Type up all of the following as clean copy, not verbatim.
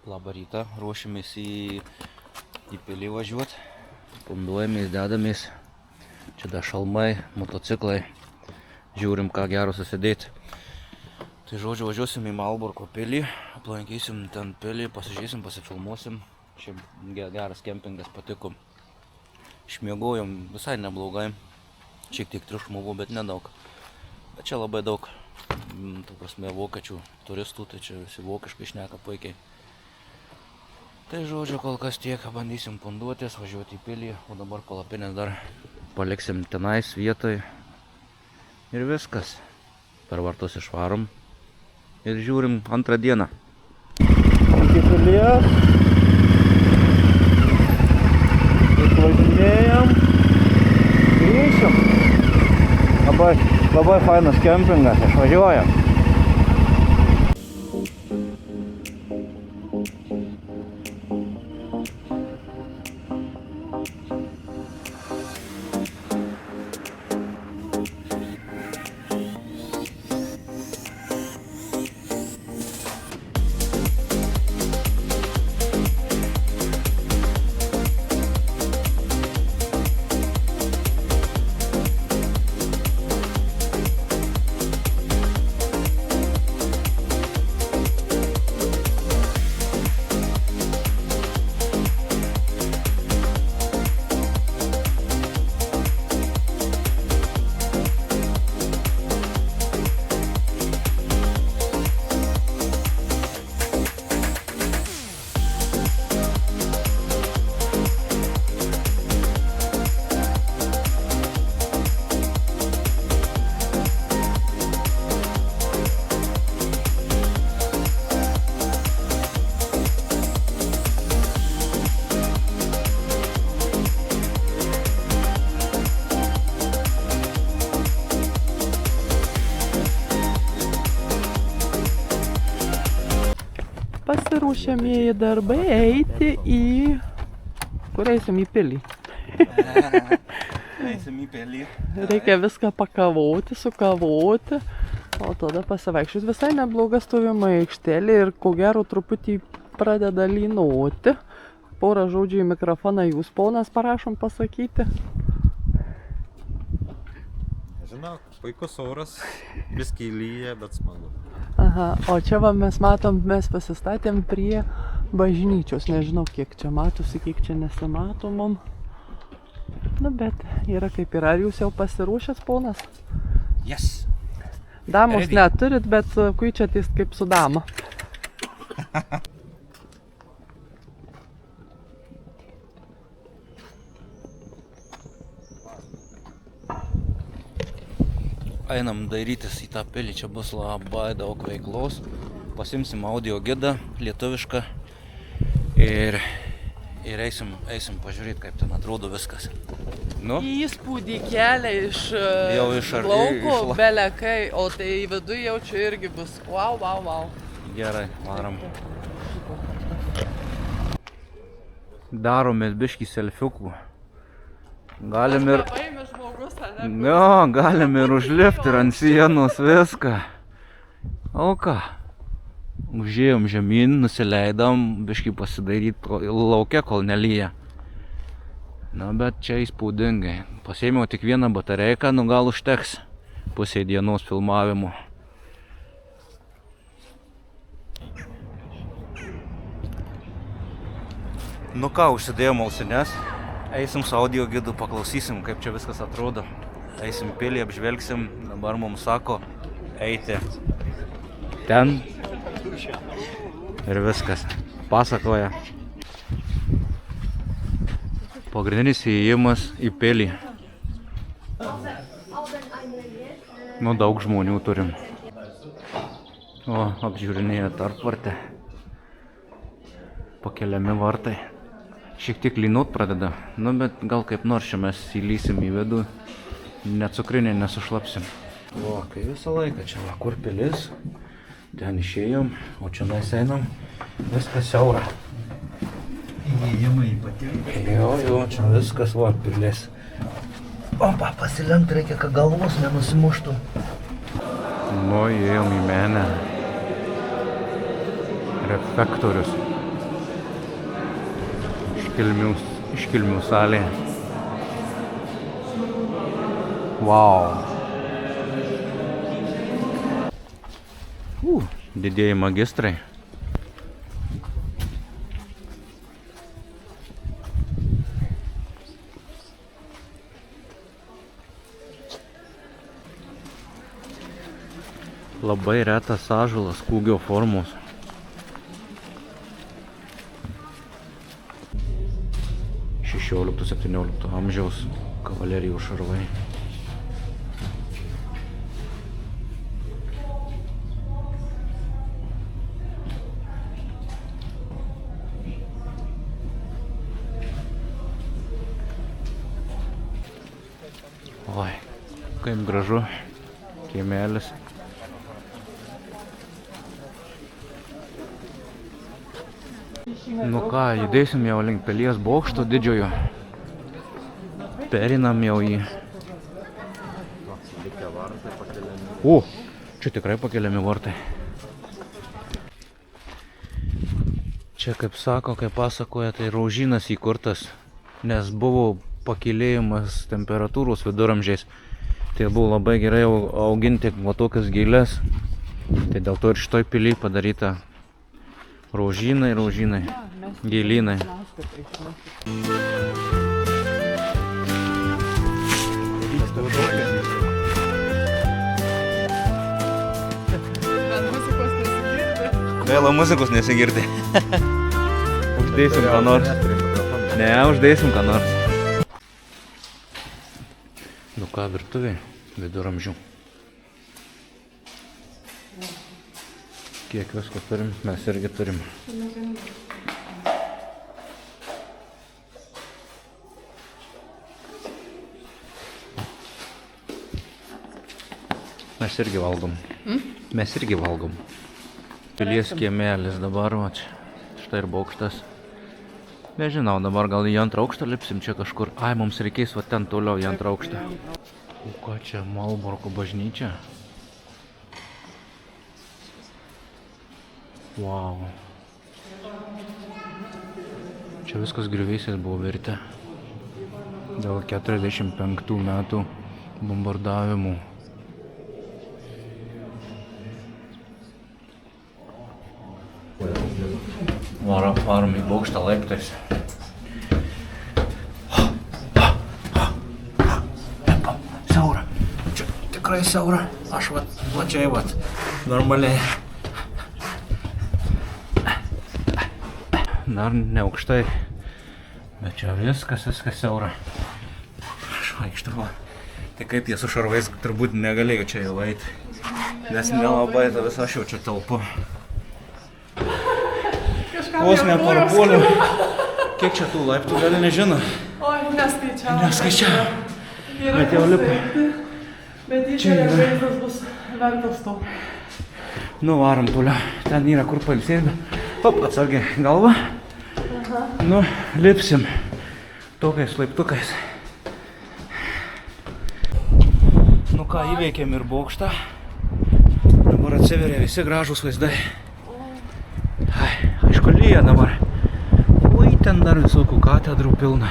Labą rytą, ruošiamės į pilį važiuoti, punduojamės, dedamės, čia dar šalmai, motociklai, žiūrim ką gero susidėti. Tai žodžiu, važiuosim į Malburgo pilį, aplankysim ten pilį, pasižiūrėsim, pasifilmuosim, šiaip geras kempingas patiko, išmiegojom visai neblogai, šiek tiek triukšmo buvo, bet nedaug, bet čia labai daug, tu prasme, vokiečių turistų, tai čia visi vokiškai šneka puikiai. Tai žodžiu, kol kas tiek, bandysim punduotis, važiuoti į pilį, o dabar palapinės dar paliksim tenais vietoj ir viskas. Per vartus išvarom ir žiūrim antrą dieną. Iki pilies, išvažinėjam, grįšim. Labai fainas kempingas, išvažiuojam. Pasiruošiamieji darbai eiti į... Kur eisim? Į pilį. Eisim į pilį. Reikia viską pakavoti, sukavoti, o tada pasivaikščius. Visai nebloga stovimo aikštelė ir ko gero truputį pradeda lynoti. Porą žodžių į mikrofoną jūs, ponas, parašom pasakyti. Žinau, puikus oras, biskį lyja, bet smagu. Aha, o čia va mes matom, mes pasistatėm prie bažnyčios, nežinau kiek čia matosi, kiek čia nesimato mum. Nu, bet yra kaip yra. Ar jūs jau pasiruošęs, ponas? Yes! Damos Ready. neturit, bet kuičiatės kaip su dama. Einam dairytis į tą pilį, čia bus labai daug veiklos. Pasimsim audio gidą lietuvišką ir eisim pažiūrėti, kaip ten atrodo viskas. Nu? Įspūdį kelia iš Jau iš lauko belekai, o tai viduje jau čia irgi bus. Wow. Gerai, varom. Daromės biškį selfiukų. Galim ir... Jo, galim ir užlipti ir ant sienos viską. O ką? Užėjom žemyn, nusileidom, biškį pasidaryti lauke, kol nelyja. Na, bet čia įspūdingai. Pasėmiau tik vieną batareiką, nu gal užteks pusė dienos filmavimo. Nu ką, užsidėjom ausines. Eisim su audio gidu, paklausysim, kaip čia viskas atrodo. Eisim pilį, apžvelgsim. Dabar mums sako eiti ten. Ir viskas. Pasakoja. Pagrindinis įėjimas į pilį. Nu, daug žmonių turim. O, apžiūrinėja tarpvartę. Pakeliami vartai. Šiek tiek lynot pradeda, nu bet gal kaip nors čia mes įlysim į vidų, net cukrinė nesušlapsim. O, kai visą laiką čia va, kur pilis, ten išėjom, o čia mes einam, viskas siaura. Įėjimai ypatingai. Jo, čia viskas va, pilis. Opa, pasilenkti reikia, kad galvos nenusimuštų. Nu, įėjom į menę. Refektorius. Iškilmių salė. Wow. Didieji magistrai. Labai retas ąžuolas kūgio formos. XVI-XVII amžiaus kavalerijos šarvai. Oi, kaip gražu, kiemelis. Nu ką, judėsim jau link Pilies bokšto didžiojo. Perinam jau į... O, čia tikrai pakeliami vartai. Čia, kaip sako, kaip pasakoja, tai raužynas įkurtas, nes buvo pakilėjimas temperatūros viduramžiais. Tai buvo labai gerai auginti va tokias gėles. Tai dėl to ir šitoj pily padaryta raužynai, gėlynai. Vėl muzikos nesigirdi. Uždėsim ką nors. Ne, uždėsim ką nors. Nu ką, virtuvė viduramžių. Kiek visko turim, mes irgi turim. Mes irgi valgom. Mes irgi valgom. Pilies kiemelis dabar, va čia. Štai ir bokštas. Nežinau, dabar gal į antrą aukštą lipsim čia kažkur. Ai, mums reikės va ten toliau į antrą aukštą. O ką čia, Malborko bažnyčia? Wow. Čia viskas griuvėsiais buvo virtę. Dėl 45 metų bombardavimų. Varom į bokštą laiptais. Siaura. Čia tikrai siaura. Aš vat plačiai vat. Normaliai. Dar ne aukštai. Bet čia viskas siaura. Aš vaikštau. Tai kaip jie su šarvais turbūt negalėjo čia jau eiti. Nes nelabai tą visą aš jau čia telpu. Vos neparpuoliu. Kiek čia tų laiptų gali nežino? Oi, neskaičiau. Neskaičiau. Bet jau lipa. Bet išėlė vaizdas bus vertas to. Nu, varom toliau. Ten yra kur pailsėti. Hop, atsargiai galva. Nu, lipsim. Tokiais laiptukais. Nu ką, įveikėm ir bokštą. Dabar atsiveria visi gražūs vaizdai. Aišku, lyja dabar. Ui, ten dar visokių katedrų pilna.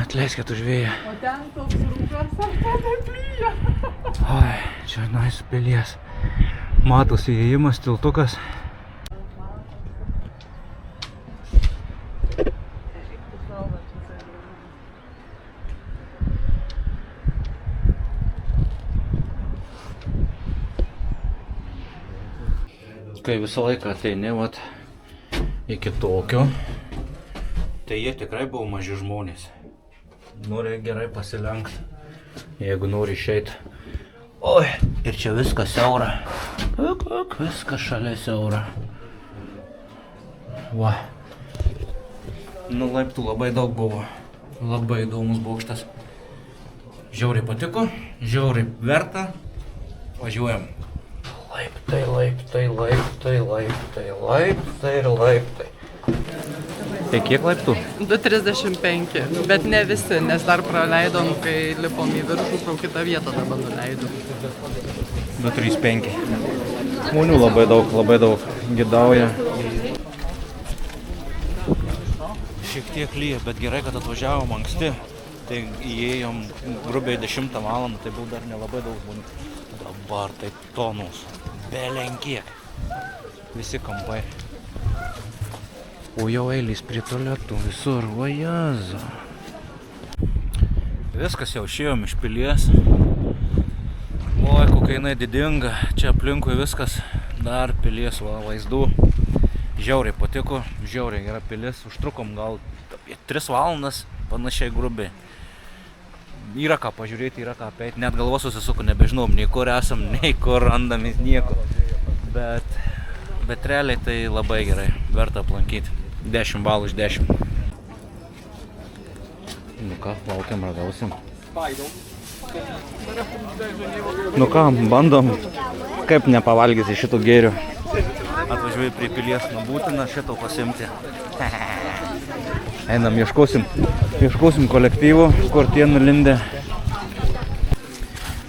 Atleiskit už vėją. O ten toks rūkas, ar ten taip lyja? Oi, čia nais Pilies. Matosi įėjimas, tiltukas. Kai visą laiką ateini, vat, iki tokio, tai jie tikrai buvo maži žmonės. Nori gerai pasilenkt, jeigu nori išeit. Oi, ir čia viskas siaura. Viskas šalia siaura. Va. Nu, laiptų labai daug buvo. Labai įdomus bokštas. Žiauriai patiko, žiauriai verta. Važiuojam. Laiptai, laiptai, laiptai, laiptai, laiptai ir laiptai. Tai kiek laiptų? 2,35, bet ne visi, nes dar praleidom, kai lipom į viršų, pro kitą vietą dabar nuleidom. 2,35. Žmonių labai daug gidauja. šiek tiek lyja, bet gerai, kad atvažiavom anksti. Tai įėjom grubiai 10 valandą, tai buvo dar nelabai daug žmonių. Dabar tai tonus, belenkiek. Visi kampai. O jau eilės prie tualetų visur, vajaza. Viskas jau išėjom iš pilies. Oi, kokia jinai didinga. Čia aplinkui viskas. Dar pilies vaizdų. Žiauriai patiko, žiauriai gera pilis. Užtrukom gal apie 3 valandas, panašiai grubiai. Yra ką pažiūrėti, yra ką apeiti. Net galvos susisuko, nebežinom, nei kur esam, nei kur randamės, nieko. Bet realiai tai labai gerai, verta aplankyti. 10 balų iš 10. Nu ką, laukiam, ragausim. Nu ką, bandom, kaip nepavalgysi šitų gėrių. Atvažiuoju prie pilies, nu būtina šito pasimti. Einam, ieškosim kolektyvų, kur tie nulindę.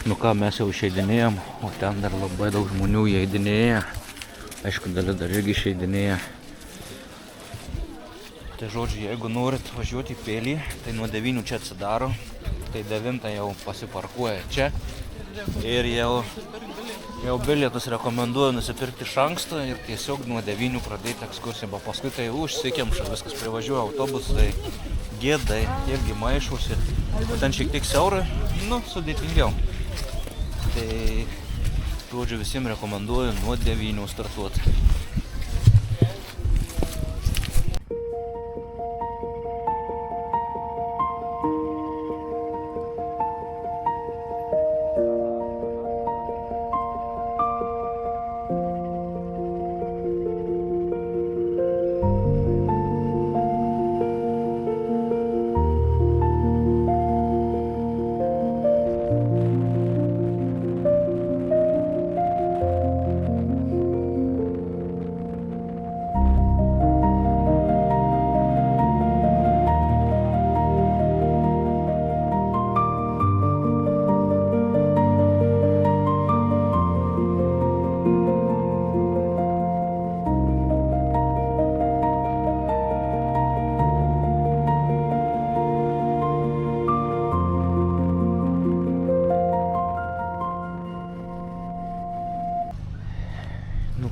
Nu ką, mes jau išeidinėjom, o ten dar labai daug žmonių įeidinėja. Aišku, dalis dar irgi išeidinėja. Tai žodžiu, jeigu norit važiuoti į Pelį, tai nuo 9 čia atsidaro. Tai 9 jau pasiparkuoja čia. Ir jau bilietus rekomenduoju nusipirkti iš anksto ir tiesiog nuo 9 pradėti ekskursiją. Paskui tai užsikemša, viskas privažiuoja autobusai, gėdai, irgi maišusi. O ten šiek tiek siaura, nu, sudėtingiau. Tai, žodžiu, visiems rekomenduoju nuo 9 startuoti.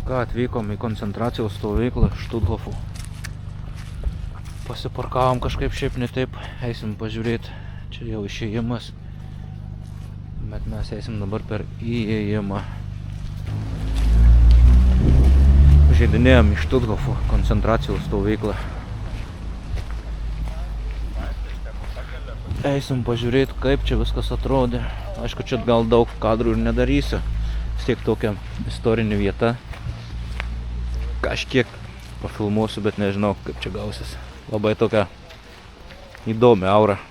Ką, atvykom į koncentracijos stovyklą Štuthofų. Pasiparkavom kažkaip šiaip ne taip, eisim pažiūrėti. Čia jau išėjimas, bet mes eisim dabar per įėjimą. Žaidinėjom į Štuthofų koncentracijos stovyklą. Eisim pažiūrėti, kaip čia viskas atrodė. Aišku, čia gal daug kadrų ir nedarysiu. Vis tiek tokia istorinė vieta. Kažkiek pafilmuosiu, bet nežinau, kaip čia gausis. Labai tokia įdomi aura.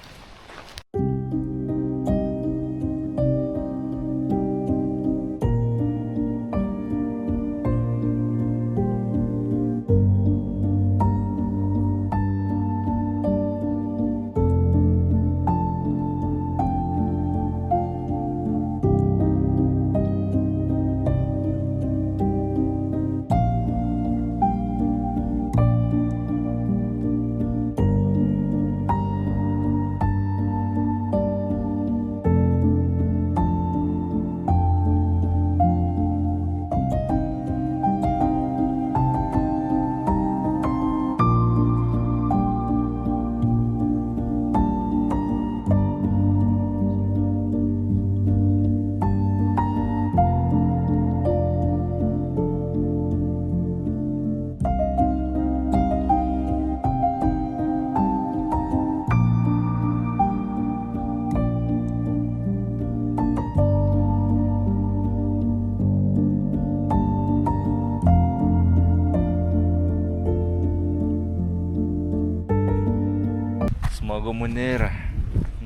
Smagumų nėra,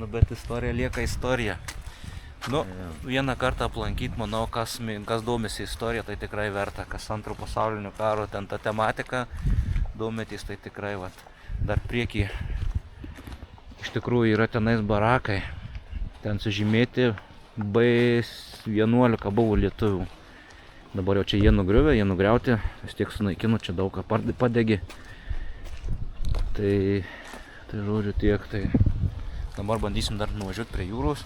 nu bet istorija lieka istorija. Nu, vieną kartą aplankyti, manau, kas domisi istorija, tai tikrai verta. Kas Antro pasaulinio karo, ten ta tematika domitys, tai tikrai vat. Dar prieky iš tikrųjų yra tenais barakai. Ten sužymėti B11 buvo lietuvių. Dabar jau čia jie nugriuvę, jie nugriauti, vis tiek sunaikino, čia daug ką padegė. Tai žodžiu tiek, tai dabar bandysim dar nuvažiuoti prie jūros.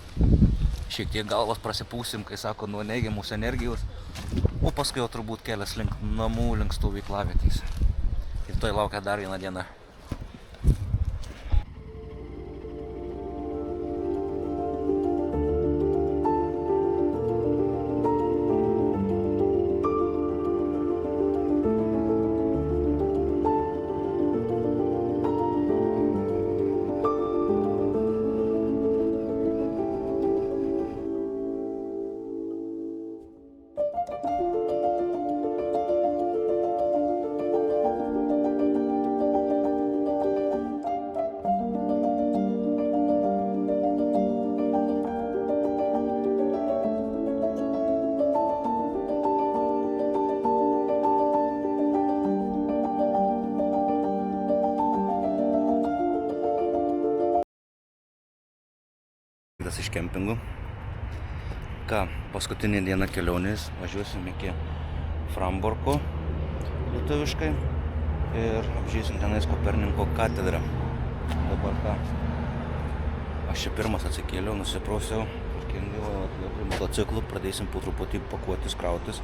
Šiek tiek galvas prasipūsim, kai sako, nuo neigiamos energijos. O paskui jau turbūt kelias link namų, link stovyklavietės. Ir tai laukia dar vieną dieną. Iš kempingų. Ką, paskutinė diena kelionės, važiuosim iki Framborko lietuviškai ir apžiūrėsim tenais Koperninko katedrą. Dabar ką, aš čia pirmas atsikėliau, nusiprausiau, tvarkingai prie motociklų, pradėsim po truputį pakuotis, krautis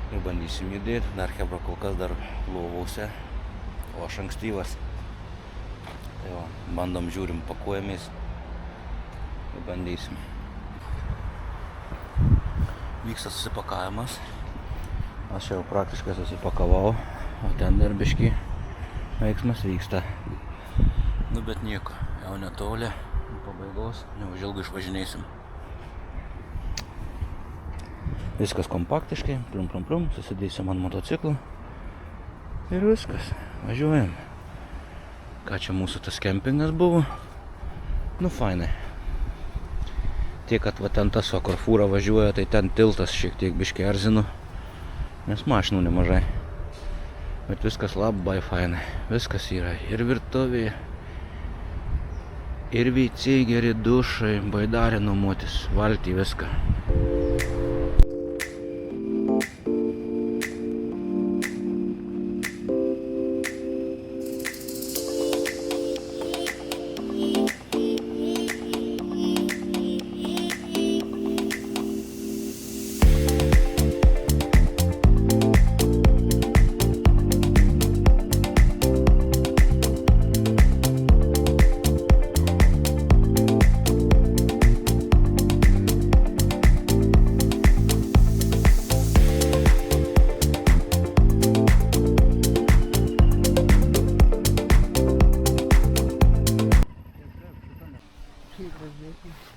ir bandysim judėti. Dar Hebra kol kas dar lovausia, o aš ankstyvas. Tai va, bandom, žiūrim, pakuojamės. Bandysim. Vyksta susipakavimas. Aš jau praktiškai susipakavau, o ten dar biškį veiksmas vyksta. Nu bet nieko, jau netoli pabaigos, neužilgai išvažinėsim. Viskas kompaktiškai, plum, susidėsim ant motociklų ir viskas, važiuojam. Ką čia mūsų tas kempingas buvo? Nu fainai. Tiek, kad va ten tas, kur fūra važiuoja, tai ten tiltas šiek tiek biškį erzino, nes mašinų nemažai. Bet viskas labai fainai. Viskas yra ir virtuvė, ir WC, geri dušai, baidarė nuomotis, valtį, viską.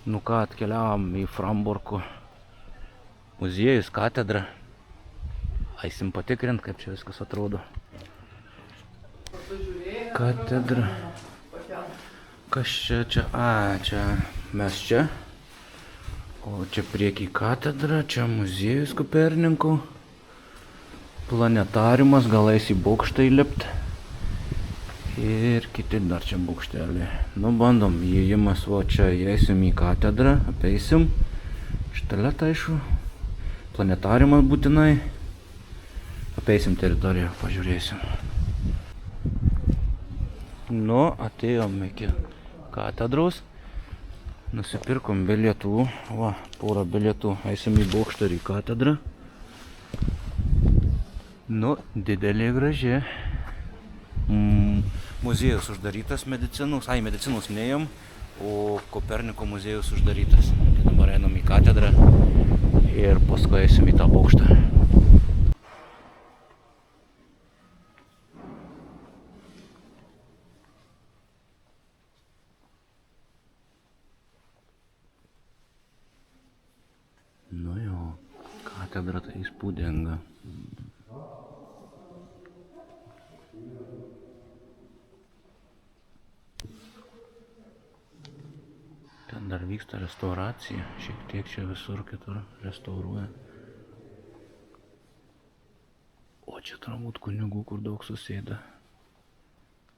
Nu ką, atkeliavom į Framborko muziejus, katedrą. Eisim patikrint, kaip čia viskas atrodo. Katedra. Kas čia? Čia mes čia. O čia prieky katedra, čia muziejus Koperninko. Planetariumas, gal eis į bokštą įlipt. Ir kiti dar čia bokštelį. Nu bandom, įėjimas, va čia įeisim į katedrą, apeisim. Štalet aišku. Planetariumas būtinai. Apeisim teritoriją, pažiūrėsim. Nu, atėjom iki katedros. Nusipirkom bilietų. Va, porą bilietų. Eisim į bokštą ir į katedrą. Nu, didelė graži. Muziejus uždarytas medicinos, medicinos neėjom, o Koperniko muziejus uždarytas. Tai dabar einam į katedrą ir paskui eisim į tą bokštą. Nu jo, katedra tai įspūdinga. Ten dar vyksta restauracija, šiek tiek čia visur kitur restauruoja. O čia turbūt kunigų, kur daug susėda.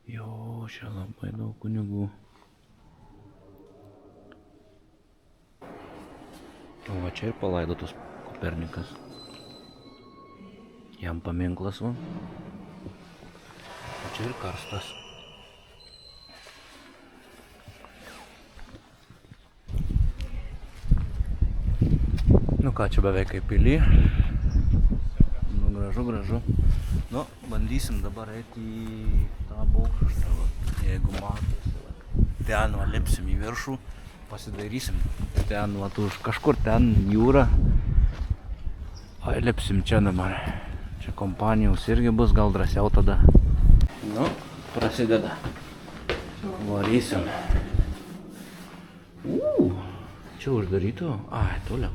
Jo, čia labai daug kunigų. O va čia ir palaidotas Kopernikas. Jam paminklas va. O čia ir karstas. ką, čia beveik kaip pily. Nu, gražu, gražu. Nu, bandysim dabar eiti į tą bokštą, jeigu matosi. Ten va, lipsim į viršų, pasidairysim. Ten va, už kažkur ten jūra. Ai, lipsim čia dabar. Čia kompanijos irgi bus, gal drąsiau tada. Nu, prasideda. Varysim. Čia uždarytų? Ai, toliau.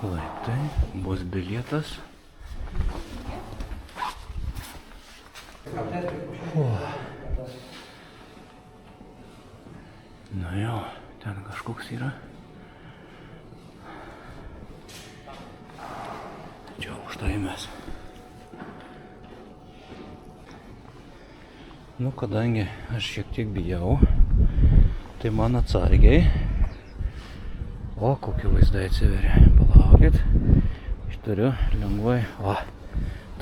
Laiptai, bus bilietas. Na jo, ten kažkoks yra. Čia aukštai mes. Nu, kadangi aš šiek tiek bijau, tai man atsargiai. O, kokie vaizdai atsiveria. Palaukit. Aš turiu lengvai. O,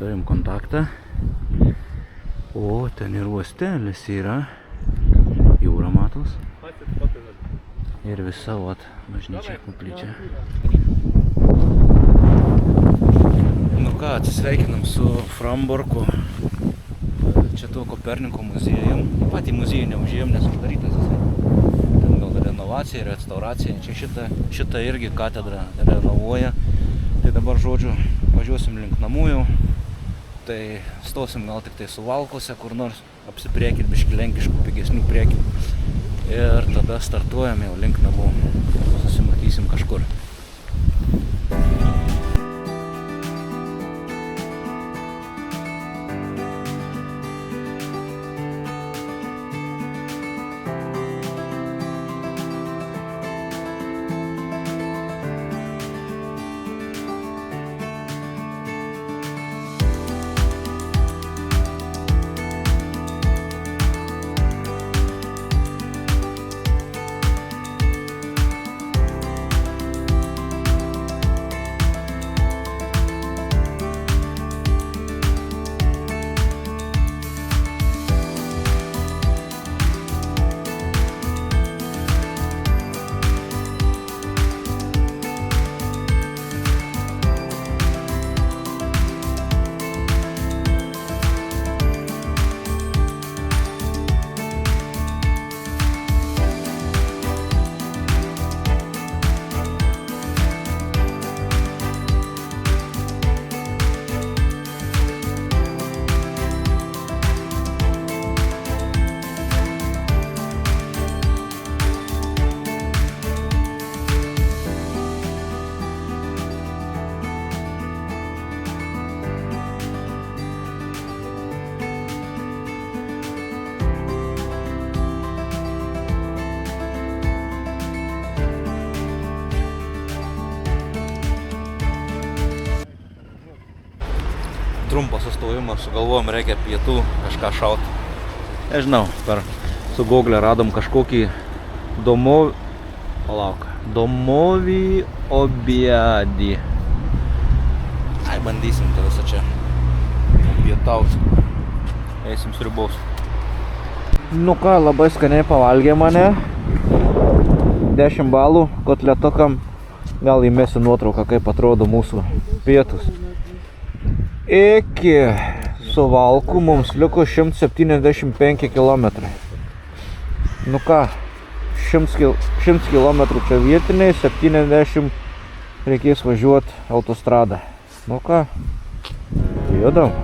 turim kontaktą. O, ten ir uostelis yra. Jūra matos. Ir visa, vat, bažnyčia, koplyčia. Nu ką, atsisveikinam su Framborku. Čia tuo Koperniko muziejum. Patį muziejų neužėjom, nes uždarytas jisai. Ten gal renovacija, restauracija. Čia šitą irgi katedrą renovuoja. Tai dabar, žodžiu, važiuosim link namų jau. Tai stosim gal tik tai Suvalkuose, kur nors apsipriekit biškį lenkiškų, pigesnių priekių. Ir tada startuojam jau link namų. Susimatysim kažkur. Trumpas sustojimas, sugalvojom, reikia pietų kažką šaut. Nežinau, su Google radom kažkokį domovį obiadį. Ai, bandysim tą visą čia pietaut. Eisim sriubaus. Nu ką, labai skaniai pavalgė mane. 10 balų kotletukam. Gal įmesiu nuotrauką, kaip atrodo mūsų pietus. Iki Suvalkų mums liko 175 km. Nu ką, 100 km čia vietiniai, 70 reikės važiuoti autostradą. Nu ką, judam.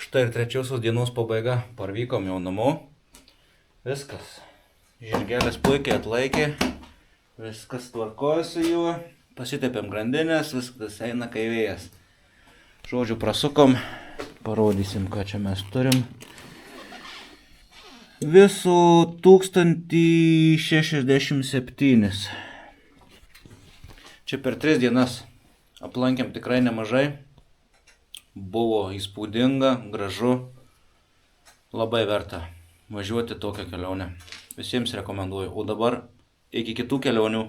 Štai ir trečiosios dienos pabaiga. Parvykom jau namo. Viskas. Žirgelis puikiai atlaikė. Viskas tvarkoja su juo. Pasitepėm grandinės, viskas eina kai vėjas. Žodžiu, prasukom. Parodysim, ką čia mes turim. Viso 1067. Čia per 3 dienas aplankėm tikrai nemažai. Buvo įspūdinga, gražu. Labai verta važiuoti tokią kelionę. Visiems rekomenduoju. O dabar iki kitų kelionių.